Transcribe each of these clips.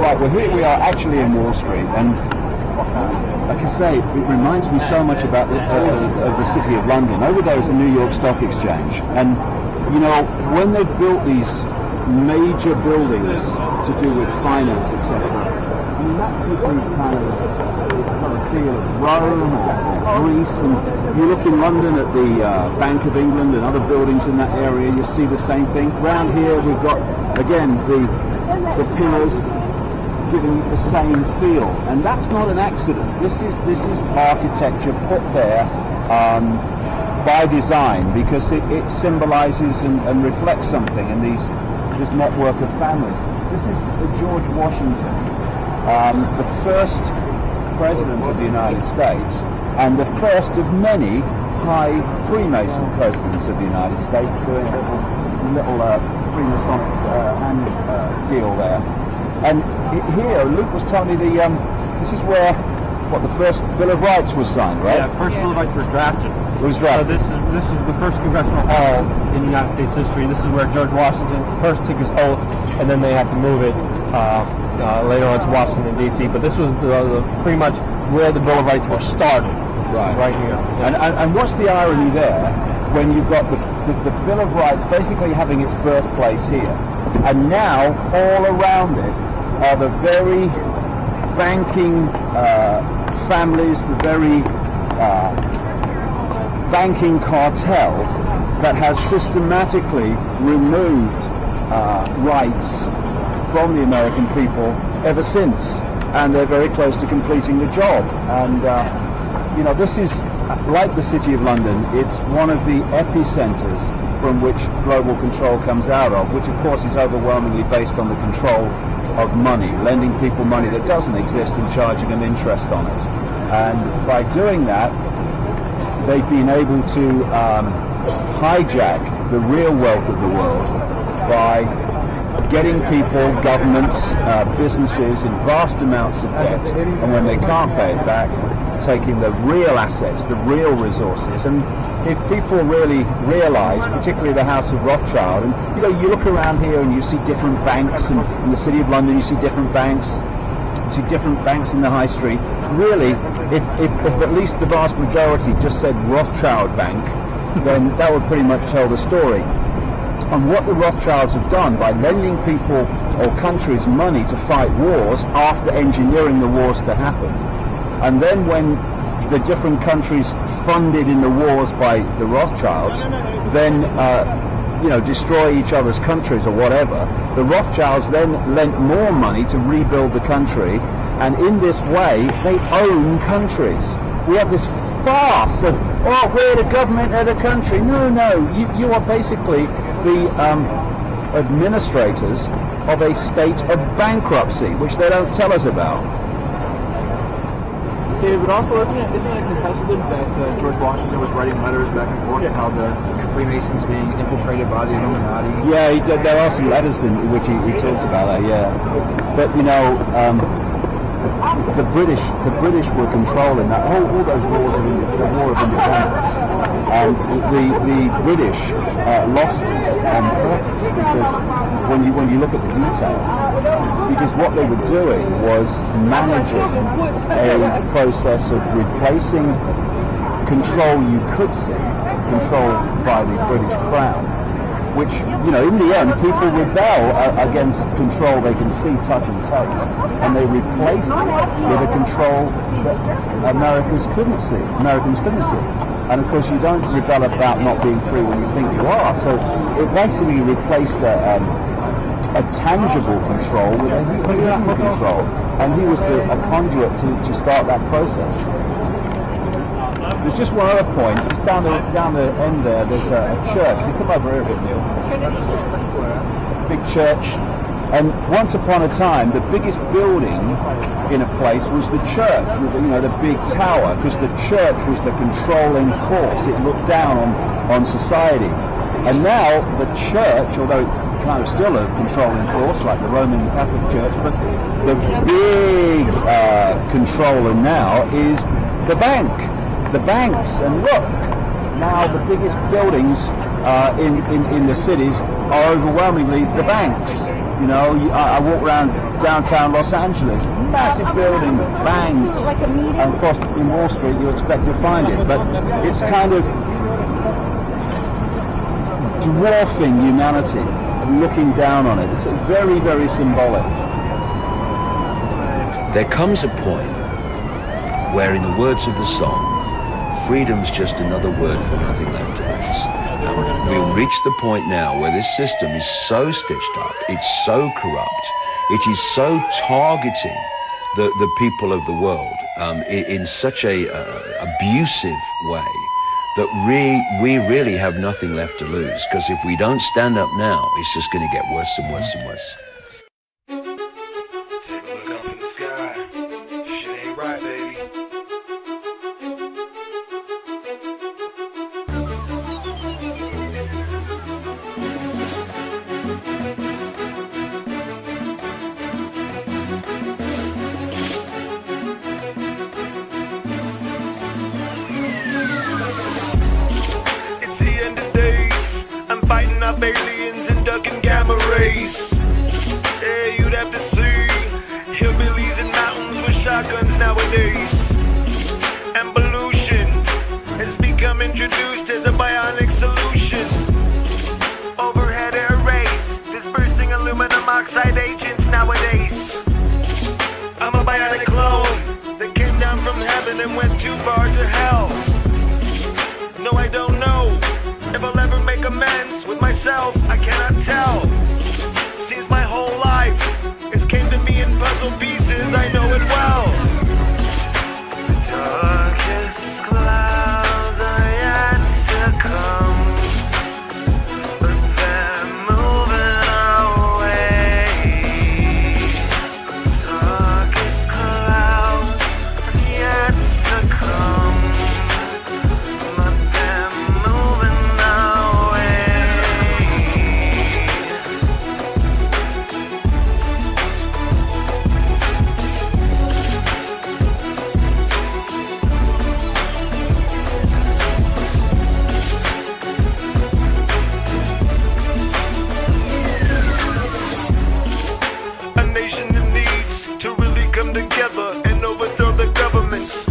Right, well here we are actually in Wall Street, and like I say, it reminds me so much about of the City of London. Over there is the New York Stock Exchange, and you know, when they've built these major buildings to do with finance, etc., I mean, that gives me kind of a feel of Rome or Greece, and you look in London at the Bank of England and other buildings in that area, you see the same thing. Round here we've got, again, the pillars giving the same feel, and that's not an accident. This is architecture put there by design, because it symbolizes and reflects something in this network of families. This is George Washington, the first president of the United States, and the first of many high Freemason presidents of the United States, doing a little Freemasonic hand deal there. And here, Luke was telling me this is where the first Bill of Rights was signed, right? Yeah, first Bill of Rights was drafted. It was drafted. So this is the first congressional hall in United States history. This is where George Washington first took his oath, and then they had to move it later on to Washington D.C. But this was pretty much where the Bill of Rights were started. Right here. Yeah. And what's the irony there when you've got the Bill of Rights basically having its birthplace here, and now all around it are the very banking families, the very banking cartel that has systematically removed rights from the American people ever since, and they're very close to completing the job. And you know, this is like the City of London. It's one of the epicenters from which global control comes out of, which of course is overwhelmingly based on the control of money, lending people money that doesn't exist and charging them interest on it. And by doing that, they've been able to hijack the real wealth of the world by getting people, governments, businesses in vast amounts of debt, and when they can't pay it back, taking the real assets, the real resources. And if people really realize, particularly the House of Rothschild, and you know, you look around here and you see different banks, and in the City of London you see different banks, in the high street. Really, if at least the vast majority just said Rothschild Bank, then that would pretty much tell the story. And what the Rothschilds have done by lending people or countries money to fight wars after engineering the wars to happen, and then when the different countries funded in the wars by the Rothschilds then you know, destroy each other's countries or whatever, the Rothschilds then lent more money to rebuild the country, and in this way they own countries. We have this farce of, oh, we're the government of the country. No, you are basically the administrators of a state of bankruptcy, which they don't tell us about. Okay, but also isn't it contested that George Washington was writing letters back and forth about the Freemasons being infiltrated by the Illuminati? Yeah, there are some letters in which he talks about that. Yeah, but you know, the British were controlling that all those wars of the War of Independence, and the British lost on purpose, because when you look at the detail, because what they were doing was managing a process of replacing control you could see, control by the British Crown, which, you know, in the end people rebel against control they can see, touch and taste, and they replaced it with a control that Americans couldn't see. And of course you don't rebel about not being free when you think you are, so it basically replaced a tangible control with a hidden control, and he was a conduit to start that process. There's just one other point, just down the end there, there's a church. You come over here a bit, Neil. Big church. And once upon a time, the biggest building in a place was the church, with, you know, the big tower, because the church was the controlling force. It looked down on society. And now the church, although it kind of still a controlling force like the Roman Catholic Church, but the big controller now is the banks. And look, now the biggest buildings in the cities are overwhelmingly the banks. You know, I walk around downtown Los Angeles. Massive buildings, banks, and of course in Wall Street you expect to find it, but it's kind of dwarfing humanity, looking down on it. It's very, very symbolic. There comes a point where, in the words of the song, freedom's just another word for nothing left to lose. And we'll reach the point now where this system is so stitched up, it's so corrupt, it is so targeting the people of the world in such a abusive way that we really have nothing left to lose, because if we don't stand up now, it's just going to get worse and worse and worse. Take a look up in the sky. Shit ain't right, baby. It's the end of days. I'm fighting off aliens and ducking gamma rays. Yeah, you'd have to see hillbillies in mountains with shotguns nowadays. Evolution has become introduced as a bionic solution. Overhead air raids, dispersing aluminum oxide agents nowadays. I'm a bionic clone that came down from heaven and went too far to hell. No, I don't know if I'll ever make amends with myself, I cannot tell. Seems my whole life has came to me in puzzle pieces, I know it well. The darkest clouds are yet to come, but they're moving our way. The darkest clouds are yet to come, but they're moving our way. A nation that needs to really come together and overthrow the governments.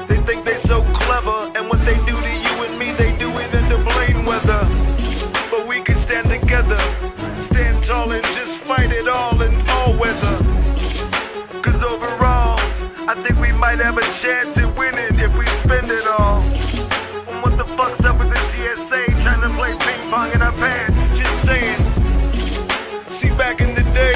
They think they're so clever, and what they do to you and me, they do it in the plain weather. But we can stand together, stand tall and just fight it all in all weather. Cause overall, I think we might have a chance at winning if we spend it all. And what the fuck's up with the TSA trying to play ping pong in our pants? Just saying. See, back in the day,